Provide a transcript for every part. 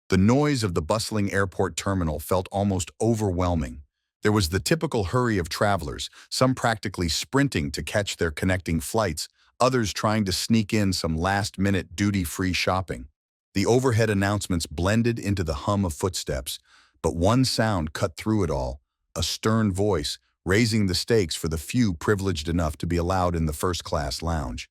The noise of the bustling airport terminal felt almost overwhelming. There was the typical hurry of travelers, some practically sprinting to catch their connecting flights, others trying to sneak in some last-minute duty-free shopping. The overhead announcements blended into the hum of footsteps, but one sound cut through it all, a stern voice, raising the stakes for the few privileged enough to be allowed in the first-class lounge.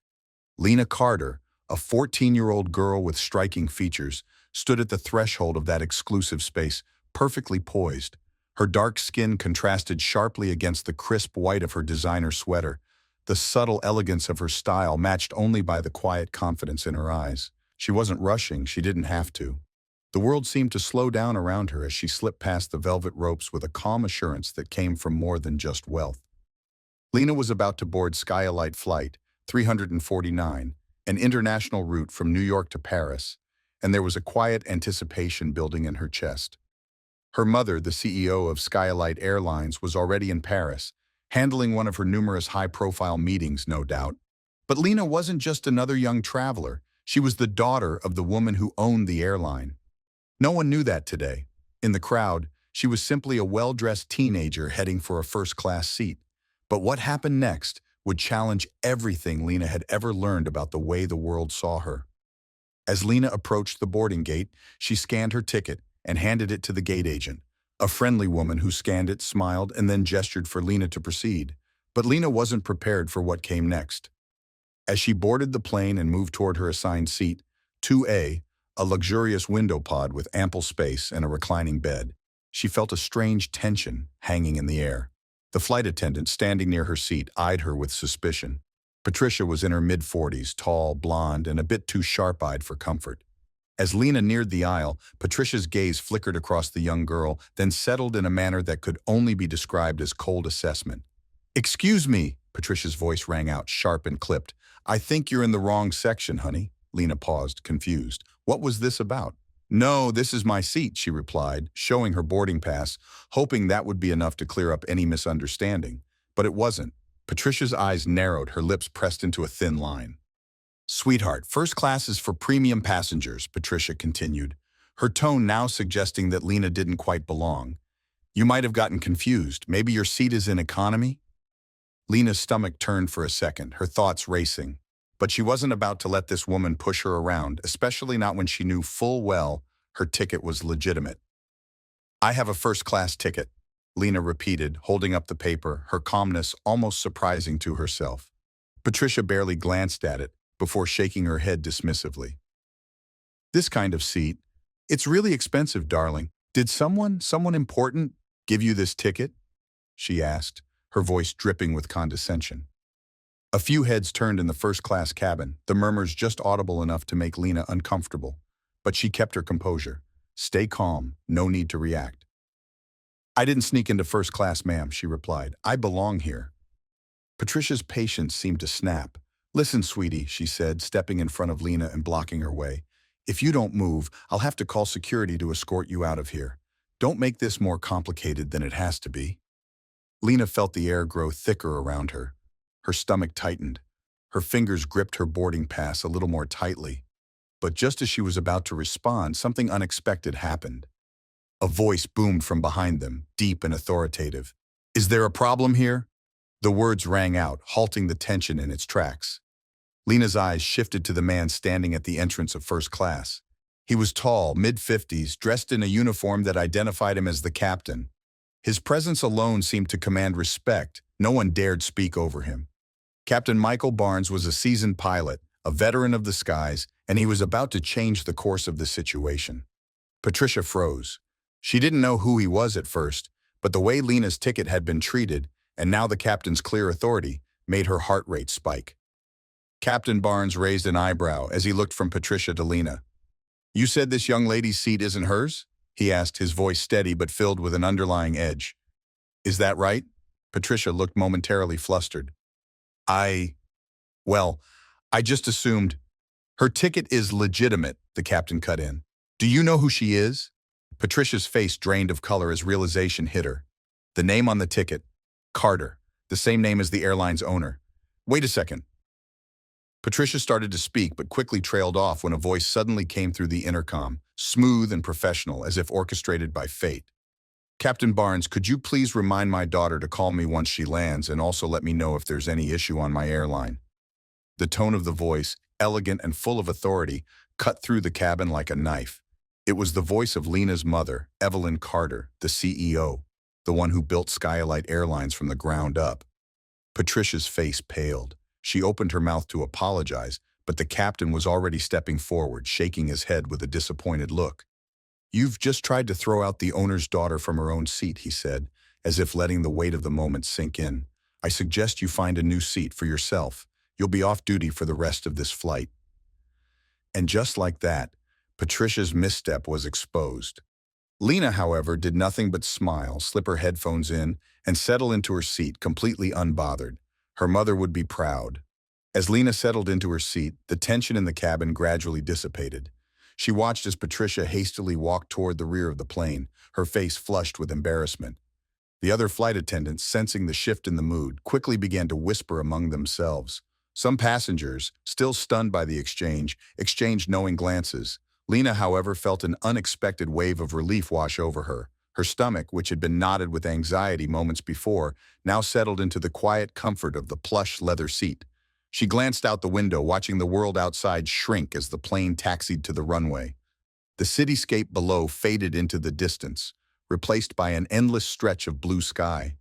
Lena Carter, a 14-year-old girl with striking features, stood at the threshold of that exclusive space, perfectly poised. Her dark skin contrasted sharply against the crisp white of her designer sweater, the subtle elegance of her style matched only by the quiet confidence in her eyes. She wasn't rushing, she didn't have to. The world seemed to slow down around her as she slipped past the velvet ropes with a calm assurance that came from more than just wealth. Lena was about to board Skyalite Flight 349, an international route from New York to Paris, and there was a quiet anticipation building in her chest. Her mother, the CEO of Skyalite Airlines, was already in Paris, handling one of her numerous high-profile meetings, no doubt. But Lena wasn't just another young traveler. She was the daughter of the woman who owned the airline. No one knew that today. In the crowd, she was simply a well-dressed teenager heading for a first-class seat. But what happened next would challenge everything Lena had ever learned about the way the world saw her. As Lena approached the boarding gate, she scanned her ticket and handed it to the gate agent, a friendly woman who scanned it, smiled, and then gestured for Lena to proceed. But Lena wasn't prepared for what came next. As she boarded the plane and moved toward her assigned seat, 2A, a luxurious window pod with ample space and a reclining bed, she felt a strange tension hanging in the air. The flight attendant standing near her seat eyed her with suspicion. Patricia was in her mid-40s, tall, blonde, and a bit too sharp-eyed for comfort. As Lena neared the aisle, Patricia's gaze flickered across the young girl, then settled in a manner that could only be described as cold assessment. "Excuse me," Patricia's voice rang out, sharp and clipped. "I think you're in the wrong section, honey." Lena paused, confused. What was this about? "No, this is my seat," she replied, showing her boarding pass, hoping that would be enough to clear up any misunderstanding. But it wasn't. Patricia's eyes narrowed, her lips pressed into a thin line. "Sweetheart, first class is for premium passengers," Patricia continued, her tone now suggesting that Lena didn't quite belong. "You might have gotten confused. Maybe your seat is in economy?" Lena's stomach turned for a second, her thoughts racing. But she wasn't about to let this woman push her around, especially not when she knew full well her ticket was legitimate. "I have a first-class ticket," Lena repeated, holding up the paper, her calmness almost surprising to herself. Patricia barely glanced at it before shaking her head dismissively. "This kind of seat? It's really expensive, darling. Did someone important, give you this ticket?" she asked, her voice dripping with condescension. A few heads turned in the first-class cabin, the murmurs just audible enough to make Lena uncomfortable. But she kept her composure. "Stay calm, no need to react." "I didn't sneak into first class, ma'am," she replied. "I belong here." Patricia's patience seemed to snap. "Listen, sweetie," she said, stepping in front of Lena and blocking her way. "If you don't move, I'll have to call security to escort you out of here. Don't make this more complicated than it has to be." Lena felt the air grow thicker around her. Her stomach tightened. Her fingers gripped her boarding pass a little more tightly. But just as she was about to respond, something unexpected happened. A voice boomed from behind them, deep and authoritative. "Is there a problem here?" The words rang out, halting the tension in its tracks. Lena's eyes shifted to the man standing at the entrance of first class. He was tall, mid-50s, dressed in a uniform that identified him as the captain. His presence alone seemed to command respect. No one dared speak over him. Captain Michael Barnes was a seasoned pilot, a veteran of the skies, and he was about to change the course of the situation. Patricia froze. She didn't know who he was at first, but the way Lena's ticket had been treated, and now the captain's clear authority, made her heart rate spike. Captain Barnes raised an eyebrow as he looked from Patricia to Lena. "You said this young lady's seat isn't hers?" he asked, his voice steady but filled with an underlying edge. "Is that right?" Patricia looked momentarily flustered. Well, I just assumed." "Her ticket is legitimate," the captain cut in. "Do you know who she is?" Patricia's face drained of color as realization hit her. The name on the ticket, Carter, the same name as the airline's owner. "Wait a second." Patricia started to speak but quickly trailed off when a voice suddenly came through the intercom, smooth and professional, as if orchestrated by fate. "Captain Barnes, could you please remind my daughter to call me once she lands and also let me know if there's any issue on my airline?" The tone of the voice, elegant and full of authority, cut through the cabin like a knife. It was the voice of Lena's mother, Evelyn Carter, the CEO, the one who built Skylight Airlines from the ground up. Patricia's face paled. She opened her mouth to apologize, but the captain was already stepping forward, shaking his head with a disappointed look. "You've just tried to throw out the owner's daughter from her own seat," he said, as if letting the weight of the moment sink in. "I suggest you find a new seat for yourself. You'll be off duty for the rest of this flight." And just like that, Patricia's misstep was exposed. Lena, however, did nothing but smile, slip her headphones in, and settle into her seat, completely unbothered. Her mother would be proud. As Lena settled into her seat, the tension in the cabin gradually dissipated. She watched as Patricia hastily walked toward the rear of the plane, her face flushed with embarrassment. The other flight attendants, sensing the shift in the mood, quickly began to whisper among themselves. Some passengers, still stunned by the exchange, exchanged knowing glances. Lena, however, felt an unexpected wave of relief wash over her. Her stomach, which had been knotted with anxiety moments before, now settled into the quiet comfort of the plush leather seat. She glanced out the window, watching the world outside shrink as the plane taxied to the runway. The cityscape below faded into the distance, replaced by an endless stretch of blue sky.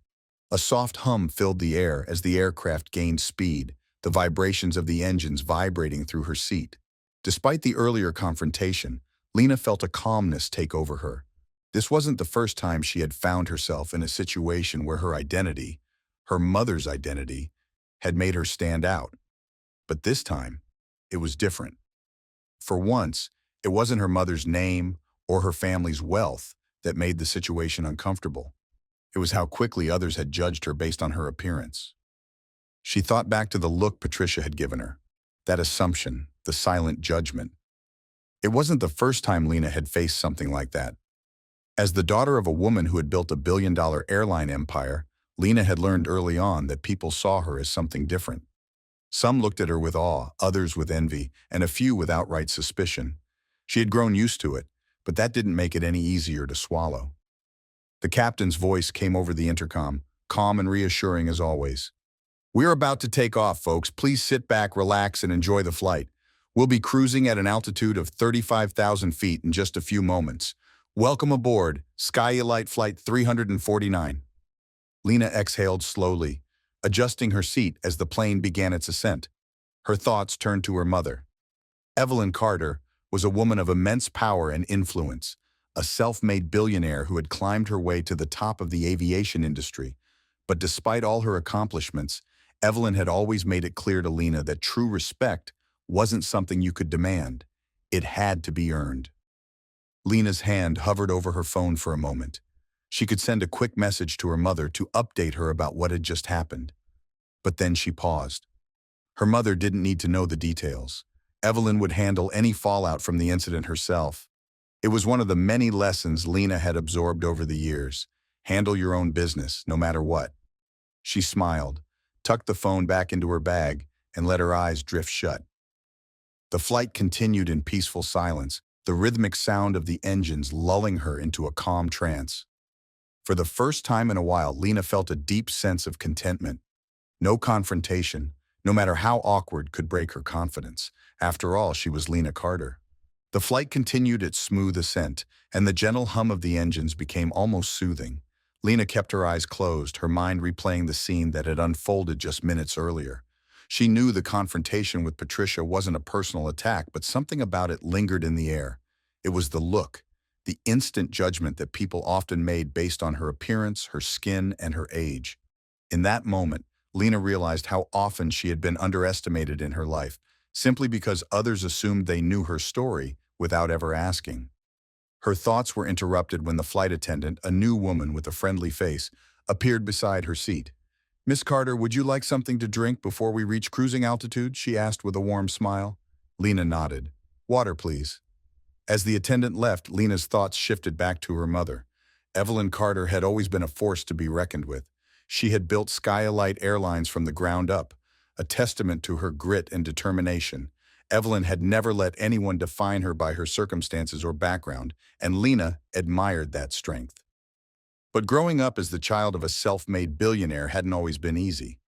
A soft hum filled the air as the aircraft gained speed, the vibrations of the engines vibrating through her seat. Despite the earlier confrontation, Lena felt a calmness take over her. This wasn't the first time she had found herself in a situation where her identity, her mother's identity, had made her stand out. But this time, it was different. For once, it wasn't her mother's name or her family's wealth that made the situation uncomfortable. It was how quickly others had judged her based on her appearance. She thought back to the look Patricia had given her, that assumption, the silent judgment. It wasn't the first time Lena had faced something like that. As the daughter of a woman who had built a billion-dollar airline empire, Lena had learned early on that people saw her as something different. Some looked at her with awe, others with envy, and a few with outright suspicion. She had grown used to it, but that didn't make it any easier to swallow. The captain's voice came over the intercom, calm and reassuring as always. "We're about to take off, folks. Please sit back, relax, and enjoy the flight. We'll be cruising at an altitude of 35,000 feet in just a few moments. Welcome aboard, Skylight Flight 349. Lena exhaled slowly, adjusting her seat as the plane began its ascent. Her thoughts turned to her mother. Evelyn Carter was a woman of immense power and influence, a self-made billionaire who had climbed her way to the top of the aviation industry. But despite all her accomplishments, Evelyn had always made it clear to Lena that true respect wasn't something you could demand. It had to be earned. Lena's hand hovered over her phone for a moment. She could send a quick message to her mother to update her about what had just happened. But then she paused. Her mother didn't need to know the details. Evelyn would handle any fallout from the incident herself. It was one of the many lessons Lena had absorbed over the years. Handle your own business, no matter what. She smiled, tucked the phone back into her bag, and let her eyes drift shut. The flight continued in peaceful silence, the rhythmic sound of the engines lulling her into a calm trance. For the first time in a while, Lena felt a deep sense of contentment. No confrontation, no matter how awkward, could break her confidence. After all, she was Lena Carter. The flight continued its smooth ascent, and the gentle hum of the engines became almost soothing. Lena kept her eyes closed, her mind replaying the scene that had unfolded just minutes earlier. She knew the confrontation with Patricia wasn't a personal attack, but something about it lingered in the air. It was the look, the instant judgment that people often made based on her appearance, her skin, and her age. In that moment, Lena realized how often she had been underestimated in her life, simply because others assumed they knew her story without ever asking. Her thoughts were interrupted when the flight attendant, a new woman with a friendly face, appeared beside her seat. "Miss Carter, would you like something to drink before we reach cruising altitude?" she asked with a warm smile. Lena nodded. "Water, please." As the attendant left, Lena's thoughts shifted back to her mother. Evelyn Carter had always been a force to be reckoned with. She had built Skylight Airlines from the ground up, a testament to her grit and determination. Evelyn had never let anyone define her by her circumstances or background, and Lena admired that strength. But growing up as the child of a self-made billionaire hadn't always been easy.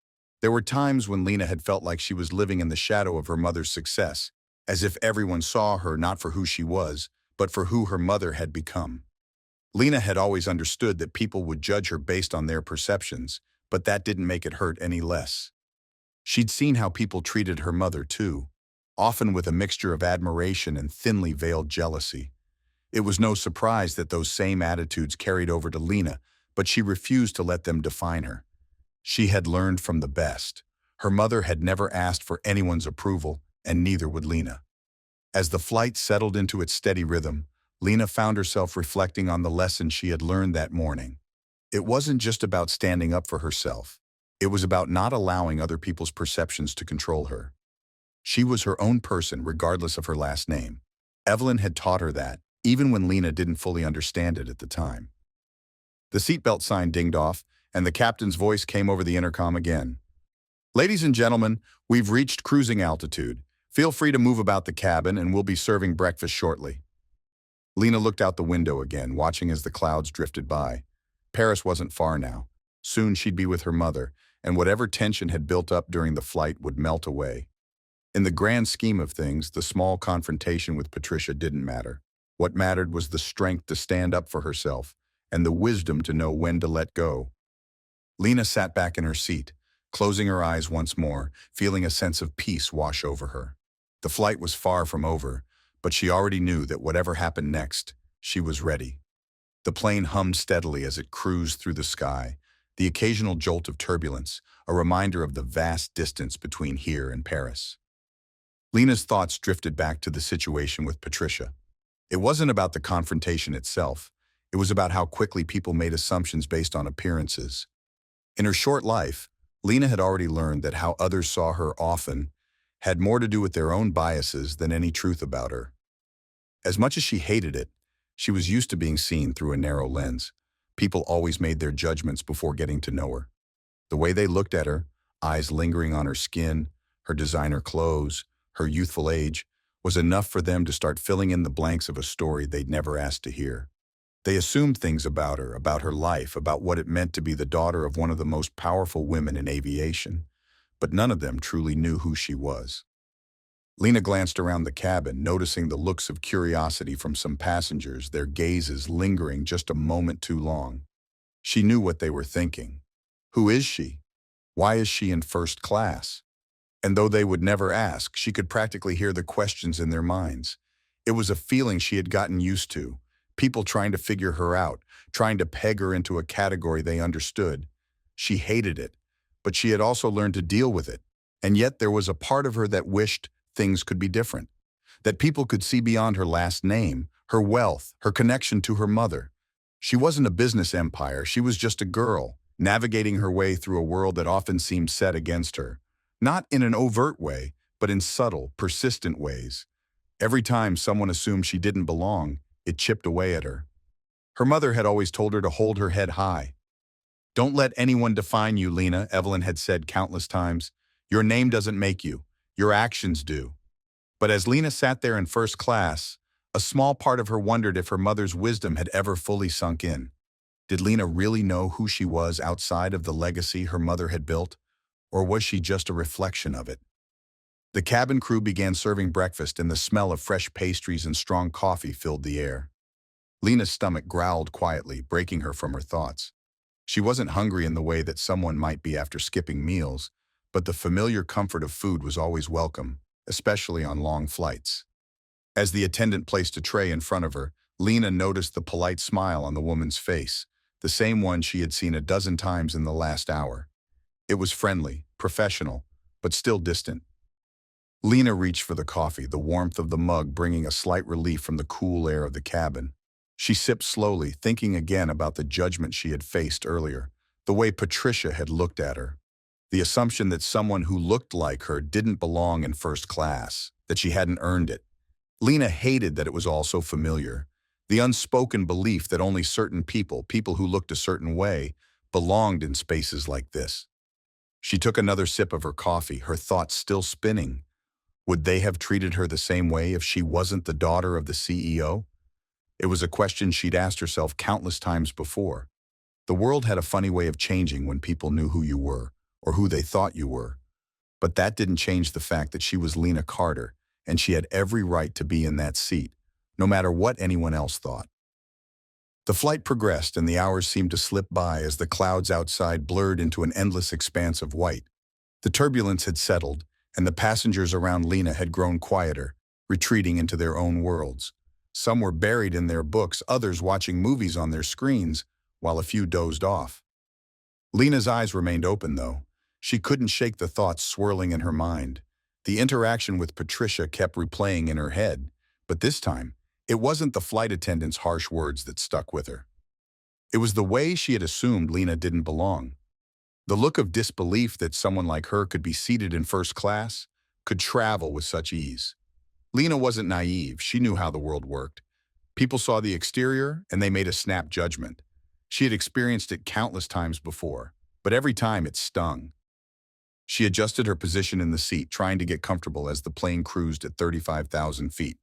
There were times when Lena had felt like she was living in the shadow of her mother's success, as if everyone saw her not for who she was, but for who her mother had become. Lena had always understood that people would judge her based on their perceptions, but that didn't make it hurt any less. She'd seen how people treated her mother too, often with a mixture of admiration and thinly veiled jealousy. It was no surprise that those same attitudes carried over to Lena, but she refused to let them define her. She had learned from the best. Her mother had never asked for anyone's approval, and neither would Lena. As the flight settled into its steady rhythm, Lena found herself reflecting on the lesson she had learned that morning. It wasn't just about standing up for herself. It was about not allowing other people's perceptions to control her. She was her own person regardless of her last name. Evelyn had taught her that, even when Lena didn't fully understand it at the time. The seatbelt sign dinged off, and the captain's voice came over the intercom again. "Ladies and gentlemen, we've reached cruising altitude. Feel free to move about the cabin, and we'll be serving breakfast shortly." Lena looked out the window again, watching as the clouds drifted by. Paris wasn't far now. Soon she'd be with her mother, and whatever tension had built up during the flight would melt away. In the grand scheme of things, the small confrontation with Patricia didn't matter. What mattered was the strength to stand up for herself, and the wisdom to know when to let go. Lena sat back in her seat, closing her eyes once more, feeling a sense of peace wash over her. The flight was far from over, but she already knew that whatever happened next, she was ready. The plane hummed steadily as it cruised through the sky, the occasional jolt of turbulence, a reminder of the vast distance between here and Paris. Lena's thoughts drifted back to the situation with Patricia. It wasn't about the confrontation itself. It was about how quickly people made assumptions based on appearances. In her short life, Lena had already learned that how others saw her often had more to do with their own biases than any truth about her. As much as she hated it, she was used to being seen through a narrow lens. People always made their judgments before getting to know her. The way they looked at her, eyes lingering on her skin, her designer clothes, her youthful age, was enough for them to start filling in the blanks of a story they'd never asked to hear. They assumed things about her life, about what it meant to be the daughter of one of the most powerful women in aviation, but none of them truly knew who she was. Lena glanced around the cabin, noticing the looks of curiosity from some passengers, their gazes lingering just a moment too long. She knew what they were thinking. Who is she? Why is she in first class? And though they would never ask, she could practically hear the questions in their minds. It was a feeling she had gotten used to. People trying to figure her out, trying to peg her into a category they understood. She hated it, but she had also learned to deal with it. And yet there was a part of her that wished things could be different, that people could see beyond her last name, her wealth, her connection to her mother. She wasn't a business empire, she was just a girl, navigating her way through a world that often seemed set against her. Not in an overt way, but in subtle, persistent ways. Every time someone assumed she didn't belong, it chipped away at her. Her mother had always told her to hold her head high. "Don't let anyone define you, Lena," Evelyn had said countless times. "Your name doesn't make you. Your actions do." But as Lena sat there in first class, a small part of her wondered if her mother's wisdom had ever fully sunk in. Did Lena really know who she was outside of the legacy her mother had built? Or was she just a reflection of it? The cabin crew began serving breakfast, and the smell of fresh pastries and strong coffee filled the air. Lena's stomach growled quietly, breaking her from her thoughts. She wasn't hungry in the way that someone might be after skipping meals, but the familiar comfort of food was always welcome, especially on long flights. As the attendant placed a tray in front of her, Lena noticed the polite smile on the woman's face, the same one she had seen a dozen times in the last hour. It was friendly, professional, but still distant. Lena reached for the coffee, the warmth of the mug bringing a slight relief from the cool air of the cabin. She sipped slowly, thinking again about the judgment she had faced earlier, the way Patricia had looked at her, the assumption that someone who looked like her didn't belong in first class, that she hadn't earned it. Lena hated that it was all so familiar, the unspoken belief that only certain people who looked a certain way, belonged in spaces like this. She took another sip of her coffee, her thoughts still spinning. Would they have treated her the same way if she wasn't the daughter of the CEO? It was a question she'd asked herself countless times before. The world had a funny way of changing when people knew who you were, or who they thought you were. But that didn't change the fact that she was Lena Carter, and she had every right to be in that seat, no matter what anyone else thought. The flight progressed and the hours seemed to slip by as the clouds outside blurred into an endless expanse of white. The turbulence had settled, and the passengers around Lena had grown quieter, retreating into their own worlds. Some were buried in their books, others watching movies on their screens, while a few dozed off. Lena's eyes remained open, though. She couldn't shake the thoughts swirling in her mind. The interaction with Patricia kept replaying in her head, but this time, it wasn't the flight attendant's harsh words that stuck with her. It was the way she had assumed Lena didn't belong. The look of disbelief that someone like her could be seated in first class, could travel with such ease. Lena wasn't naive. She knew how the world worked. People saw the exterior, and they made a snap judgment. She had experienced it countless times before, but every time it stung. She adjusted her position in the seat, trying to get comfortable as the plane cruised at 35,000 feet.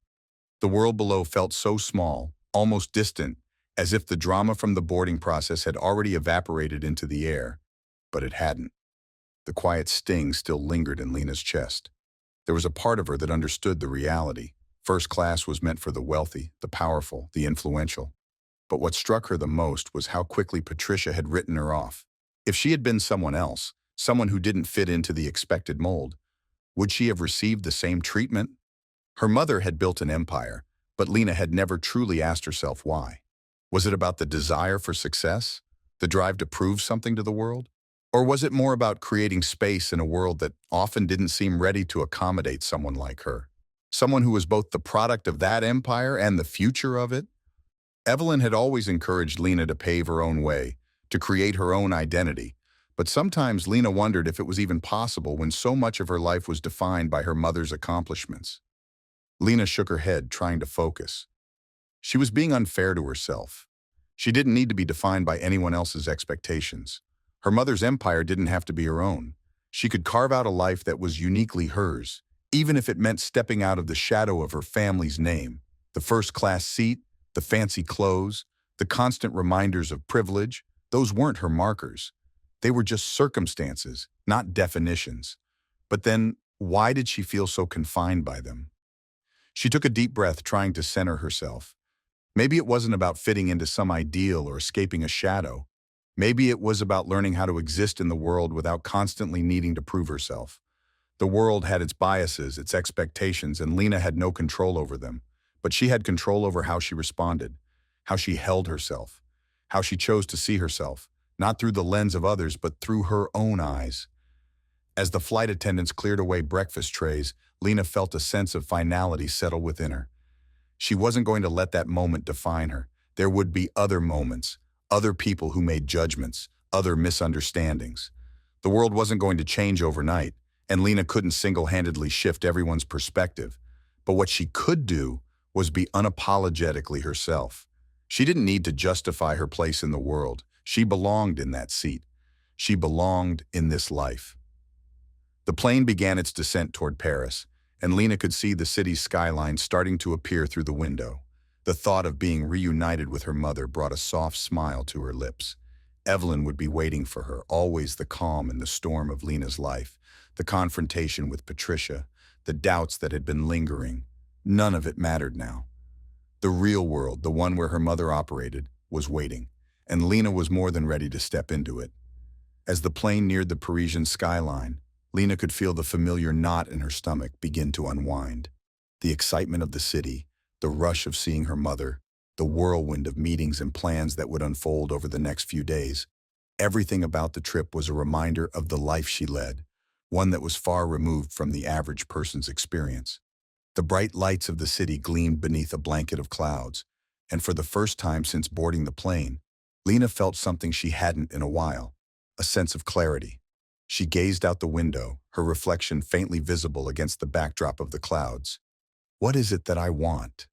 The world below felt so small, almost distant, as if the drama from the boarding process had already evaporated into the air, but it hadn't. The quiet sting still lingered in Lena's chest. There was a part of her that understood the reality. First class was meant for the wealthy, the powerful, the influential. But what struck her the most was how quickly Patricia had written her off. If she had been someone else, someone who didn't fit into the expected mold, would she have received the same treatment? Her mother had built an empire, but Lena had never truly asked herself why. Was it about the desire for success, the drive to prove something to the world? Or was it more about creating space in a world that often didn't seem ready to accommodate someone like her? Someone who was both the product of that empire and the future of it? Evelyn had always encouraged Lena to pave her own way, to create her own identity, but sometimes Lena wondered if it was even possible when so much of her life was defined by her mother's accomplishments. Lena shook her head, trying to focus. She was being unfair to herself. She didn't need to be defined by anyone else's expectations. Her mother's empire didn't have to be her own. She could carve out a life that was uniquely hers, even if it meant stepping out of the shadow of her family's name. The first-class seat, the fancy clothes, the constant reminders of privilege, those weren't her markers. They were just circumstances, not definitions. But then, why did she feel so confined by them? She took a deep breath, trying to center herself. Maybe it wasn't about fitting into some ideal or escaping a shadow. Maybe it was about learning how to exist in the world without constantly needing to prove herself. The world had its biases, its expectations, and Lena had no control over them. But she had control over how she responded, how she held herself, how she chose to see herself, not through the lens of others, but through her own eyes. As the flight attendants cleared away breakfast trays, Lena felt a sense of finality settle within her. She wasn't going to let that moment define her. There would be other moments, other people who made judgments, other misunderstandings. The world wasn't going to change overnight, and Lena couldn't single-handedly shift everyone's perspective. But what she could do was be unapologetically herself. She didn't need to justify her place in the world. She belonged in that seat. She belonged in this life. The plane began its descent toward Paris, and Lena could see the city's skyline starting to appear through the window. The thought of being reunited with her mother brought a soft smile to her lips. Evelyn would be waiting for her, always the calm in the storm of Lena's life, the confrontation with Patricia, the doubts that had been lingering. None of it mattered now. The real world, the one where her mother operated, was waiting, and Lena was more than ready to step into it. As the plane neared the Parisian skyline, Lena could feel the familiar knot in her stomach begin to unwind. The excitement of the city, the rush of seeing her mother, the whirlwind of meetings and plans that would unfold over the next few days. Everything about the trip was a reminder of the life she led, one that was far removed from the average person's experience. The bright lights of the city gleamed beneath a blanket of clouds, and for the first time since boarding the plane, Lena felt something she hadn't in a while, a sense of clarity. She gazed out the window, her reflection faintly visible against the backdrop of the clouds. What is it that I want?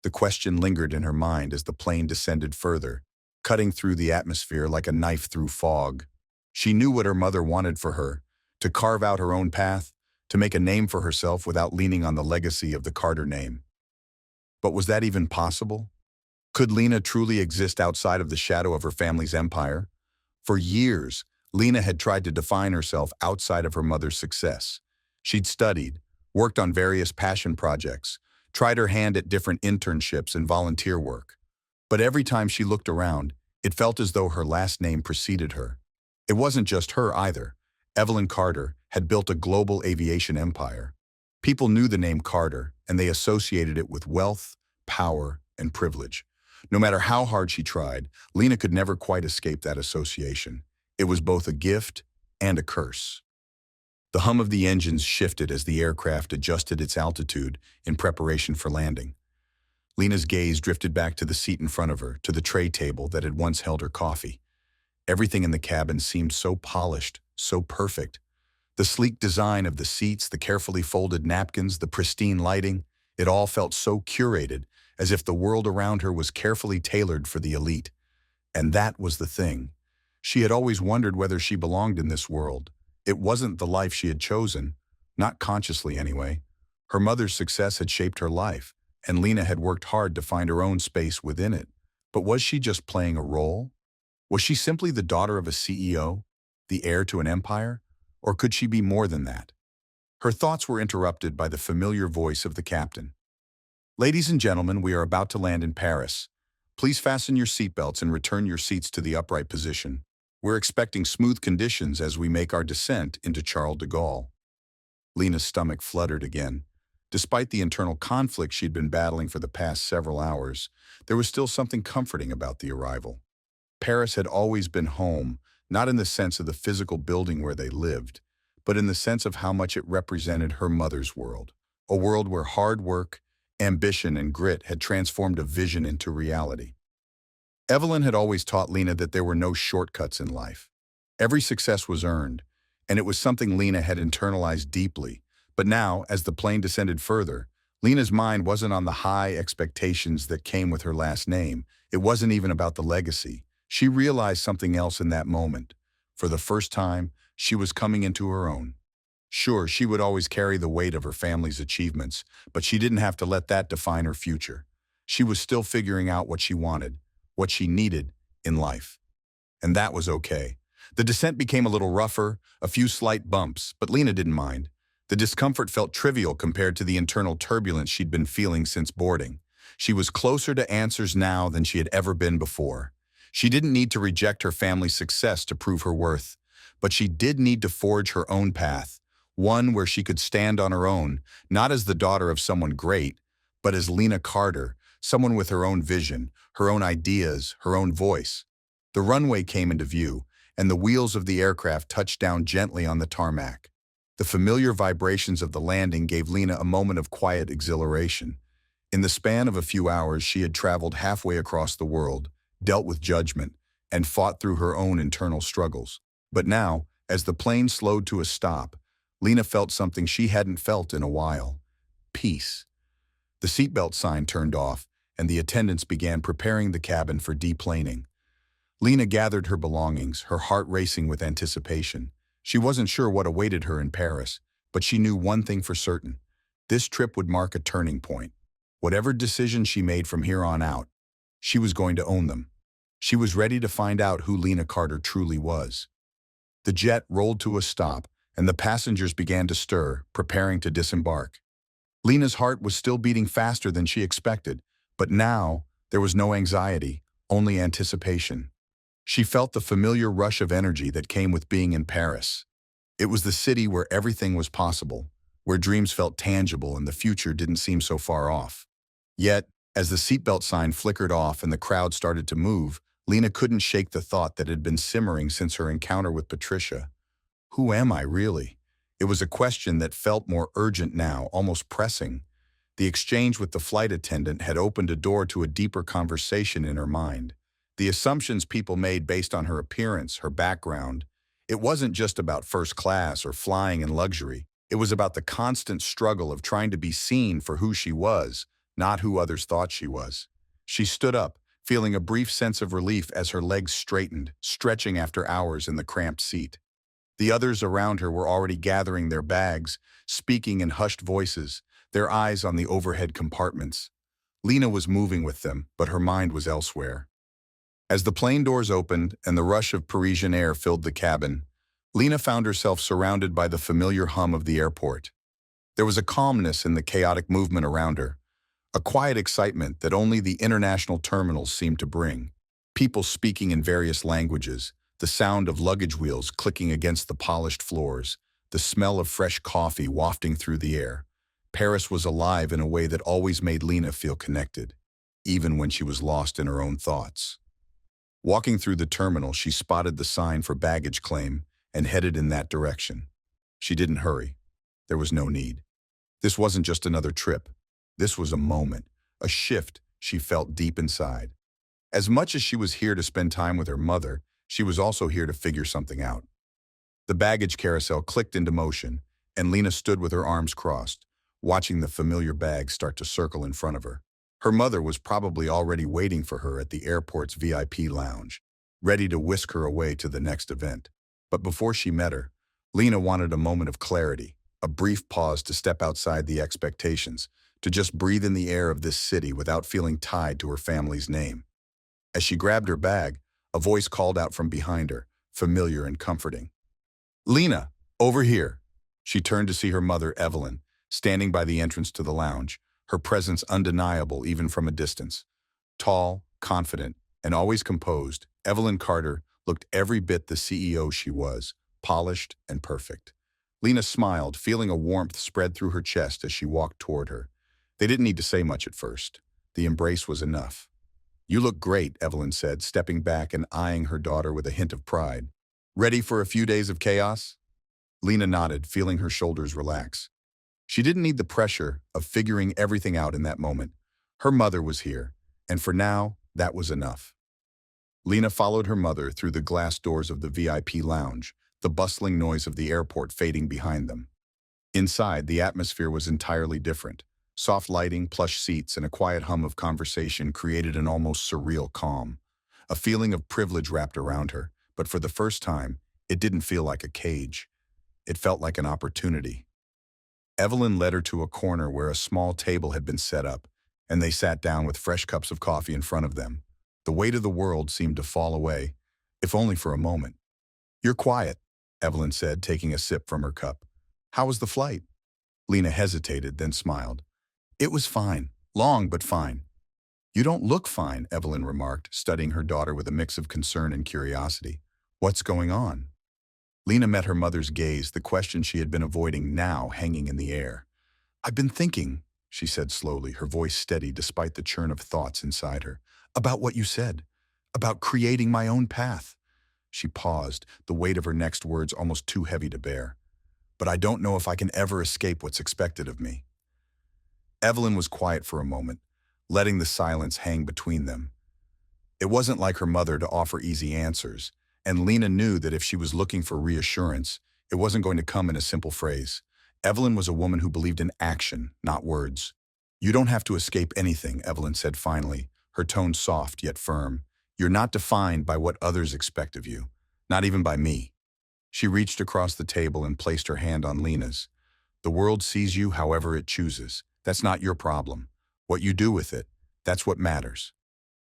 The question lingered in her mind as the plane descended further, cutting through the atmosphere like a knife through fog. She knew what her mother wanted for her, to carve out her own path, to make a name for herself without leaning on the legacy of the Carter name. But was that even possible? Could Lena truly exist outside of the shadow of her family's empire? For years, Lena had tried to define herself outside of her mother's success. She'd studied, worked on various passion projects, tried her hand at different internships and volunteer work. But every time she looked around, it felt as though her last name preceded her. It wasn't just her either. Evelyn Carter had built a global aviation empire. People knew the name Carter, and they associated it with wealth, power, and privilege. No matter how hard she tried, Lena could never quite escape that association. It was both a gift and a curse. The hum of the engines shifted as the aircraft adjusted its altitude in preparation for landing. Lena's gaze drifted back to the seat in front of her, to the tray table that had once held her coffee. Everything in the cabin seemed so polished, so perfect. The sleek design of the seats, the carefully folded napkins, the pristine lighting, it all felt so curated, as if the world around her was carefully tailored for the elite. And that was the thing. She had always wondered whether she belonged in this world. It wasn't the life she had chosen, not consciously anyway. Her mother's success had shaped her life, and Lena had worked hard to find her own space within it. But was she just playing a role? Was she simply the daughter of a CEO, the heir to an empire? Or could she be more than that? Her thoughts were interrupted by the familiar voice of the captain. "Ladies and gentlemen, we are about to land in Paris. Please fasten your seatbelts and return your seats to the upright position. We're expecting smooth conditions as we make our descent into Charles de Gaulle." Lena's stomach fluttered again. Despite the internal conflict she'd been battling for the past several hours, there was still something comforting about the arrival. Paris had always been home, not in the sense of the physical building where they lived, but in the sense of how much it represented her mother's world. A world where hard work, ambition, and grit had transformed a vision into reality. Evelyn had always taught Lena that there were no shortcuts in life. Every success was earned, and it was something Lena had internalized deeply. But now, as the plane descended further, Lena's mind wasn't on the high expectations that came with her last name. It wasn't even about the legacy. She realized something else in that moment. For the first time, she was coming into her own. Sure, she would always carry the weight of her family's achievements, but she didn't have to let that define her future. She was still figuring out what she wanted, what she needed in life. And that was okay. The descent became a little rougher, a few slight bumps, but Lena didn't mind. The discomfort felt trivial compared to the internal turbulence she'd been feeling since boarding. She was closer to answers now than she had ever been before. She didn't need to reject her family's success to prove her worth, but she did need to forge her own path, one where she could stand on her own, not as the daughter of someone great, but as Lena Carter, someone with her own vision, her own ideas, her own voice. The runway came into view, and the wheels of the aircraft touched down gently on the tarmac. The familiar vibrations of the landing gave Lena a moment of quiet exhilaration. In the span of a few hours, she had traveled halfway across the world, dealt with judgment, and fought through her own internal struggles. But now, as the plane slowed to a stop, Lena felt something she hadn't felt in a while: peace. The seatbelt sign turned off, and the attendants began preparing the cabin for deplaning. Lena gathered her belongings, her heart racing with anticipation. She wasn't sure what awaited her in Paris, but she knew one thing for certain: this trip would mark a turning point. Whatever decisions she made from here on out, she was going to own them. She was ready to find out who Lena Carter truly was. The jet rolled to a stop, and the passengers began to stir, preparing to disembark. Lena's heart was still beating faster than she expected, but now there was no anxiety, only anticipation. She felt the familiar rush of energy that came with being in Paris. It was the city where everything was possible, where dreams felt tangible and the future didn't seem so far off. Yet, as the seatbelt sign flickered off and the crowd started to move, Lena couldn't shake the thought that had been simmering since her encounter with Patricia. Who am I, really? It was a question that felt more urgent now, almost pressing. The exchange with the flight attendant had opened a door to a deeper conversation in her mind. The assumptions people made based on her appearance, her background. It wasn't just about first class or flying in luxury. It was about the constant struggle of trying to be seen for who she was, not who others thought she was. She stood up, feeling a brief sense of relief as her legs straightened, stretching after hours in the cramped seat. The others around her were already gathering their bags, speaking in hushed voices, their eyes on the overhead compartments. Lena was moving with them, but her mind was elsewhere. As the plane doors opened and the rush of Parisian air filled the cabin, Lena found herself surrounded by the familiar hum of the airport. There was a calmness in the chaotic movement around her, a quiet excitement that only the international terminals seemed to bring. People speaking in various languages, the sound of luggage wheels clicking against the polished floors, the smell of fresh coffee wafting through the air. Paris was alive in a way that always made Lena feel connected, even when she was lost in her own thoughts. Walking through the terminal, she spotted the sign for baggage claim and headed in that direction. She didn't hurry. There was no need. This wasn't just another trip. This was a moment, a shift she felt deep inside. As much as she was here to spend time with her mother, she was also here to figure something out. The baggage carousel clicked into motion, and Lena stood with her arms crossed, watching the familiar bags start to circle in front of her. Her mother was probably already waiting for her at the airport's VIP lounge, ready to whisk her away to the next event. But before she met her, Lena wanted a moment of clarity, a brief pause to step outside the expectations, to just breathe in the air of this city without feeling tied to her family's name. As she grabbed her bag, a voice called out from behind her, familiar and comforting. "Lena, over here." She turned to see her mother, Evelyn, standing by the entrance to the lounge, her presence undeniable even from a distance. Tall, confident, and always composed, Evelyn Carter looked every bit the CEO she was, polished and perfect. Lena smiled, feeling a warmth spread through her chest as she walked toward her. They didn't need to say much at first. The embrace was enough. "You look great," Evelyn said, stepping back and eyeing her daughter with a hint of pride. "Ready for a few days of chaos?" Lena nodded, feeling her shoulders relax. She didn't need the pressure of figuring everything out in that moment. Her mother was here, and for now, that was enough. Lena followed her mother through the glass doors of the VIP lounge, the bustling noise of the airport fading behind them. Inside, the atmosphere was entirely different. Soft lighting, plush seats, and a quiet hum of conversation created an almost surreal calm. A feeling of privilege wrapped around her, but for the first time, it didn't feel like a cage. It felt like an opportunity. Evelyn led her to a corner where a small table had been set up, and they sat down with fresh cups of coffee in front of them. The weight of the world seemed to fall away, if only for a moment. "You're quiet," Evelyn said, taking a sip from her cup. "How was the flight?" Lena hesitated, then smiled. "It was fine. Long, but fine." "You don't look fine," Evelyn remarked, studying her daughter with a mix of concern and curiosity. "What's going on?" Lena met her mother's gaze, the question she had been avoiding now hanging in the air. "I've been thinking," she said slowly, her voice steady despite the churn of thoughts inside her, "about what you said, about creating my own path." She paused, the weight of her next words almost too heavy to bear. "But I don't know if I can ever escape what's expected of me." Evelyn was quiet for a moment, letting the silence hang between them. It wasn't like her mother to offer easy answers, and Lena knew that if she was looking for reassurance, it wasn't going to come in a simple phrase. Evelyn was a woman who believed in action, not words. "You don't have to escape anything," Evelyn said finally, her tone soft yet firm. "You're not defined by what others expect of you, not even by me." She reached across the table and placed her hand on Lena's. "The world sees you however it chooses. That's not your problem. What you do with it, that's what matters."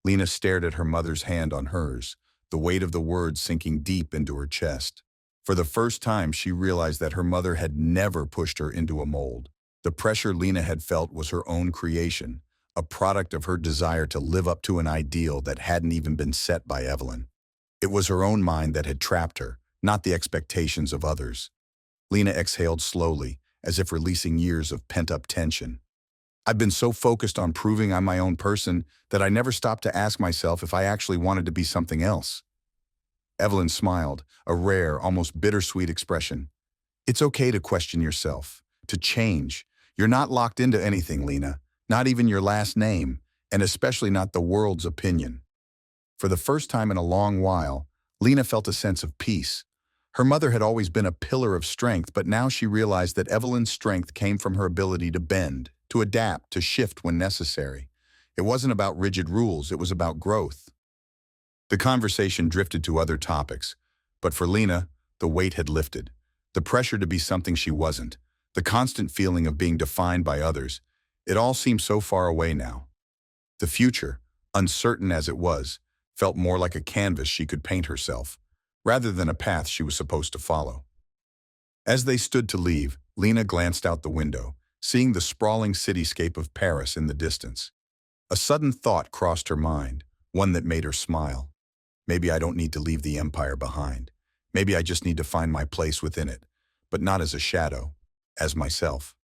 Lena stared at her mother's hand on hers, the weight of the words sinking deep into her chest. For the first time, she realized that her mother had never pushed her into a mold. The pressure Lena had felt was her own creation, a product of her desire to live up to an ideal that hadn't even been set by Evelyn. It was her own mind that had trapped her, not the expectations of others. Lena exhaled slowly, as if releasing years of pent-up tension. "I've been so focused on proving I'm my own person that I never stopped to ask myself if I actually wanted to be something else." Evelyn smiled, a rare, almost bittersweet expression. "It's okay to question yourself, to change. You're not locked into anything, Lena, not even your last name, and especially not the world's opinion." For the first time in a long while, Lena felt a sense of peace. Her mother had always been a pillar of strength, but now she realized that Evelyn's strength came from her ability to bend, to adapt, to shift when necessary. It wasn't about rigid rules, it was about growth. The conversation drifted to other topics, but for Lena, the weight had lifted. The pressure to be something she wasn't, the constant feeling of being defined by others, it all seemed so far away now. The future, uncertain as it was, felt more like a canvas she could paint herself, rather than a path she was supposed to follow. As they stood to leave, Lena glanced out the window, seeing the sprawling cityscape of Paris in the distance. A sudden thought crossed her mind, one that made her smile. Maybe I don't need to leave the empire behind. Maybe I just need to find my place within it, but not as a shadow, as myself.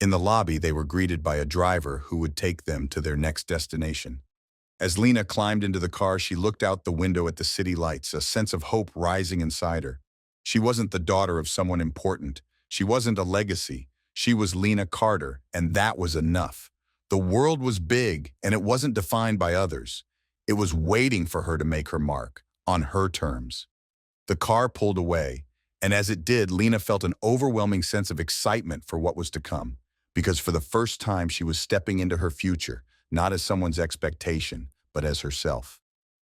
In the lobby, they were greeted by a driver who would take them to their next destination. As Lena climbed into the car, she looked out the window at the city lights, a sense of hope rising inside her. She wasn't the daughter of someone important. She wasn't a legacy. She was Lena Carter, and that was enough. The world was big, and it wasn't defined by others. It was waiting for her to make her mark, on her terms. The car pulled away, and as it did, Lena felt an overwhelming sense of excitement for what was to come, because for the first time she was stepping into her future, not as someone's expectation, but as herself.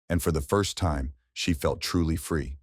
And for the first time, she felt truly free.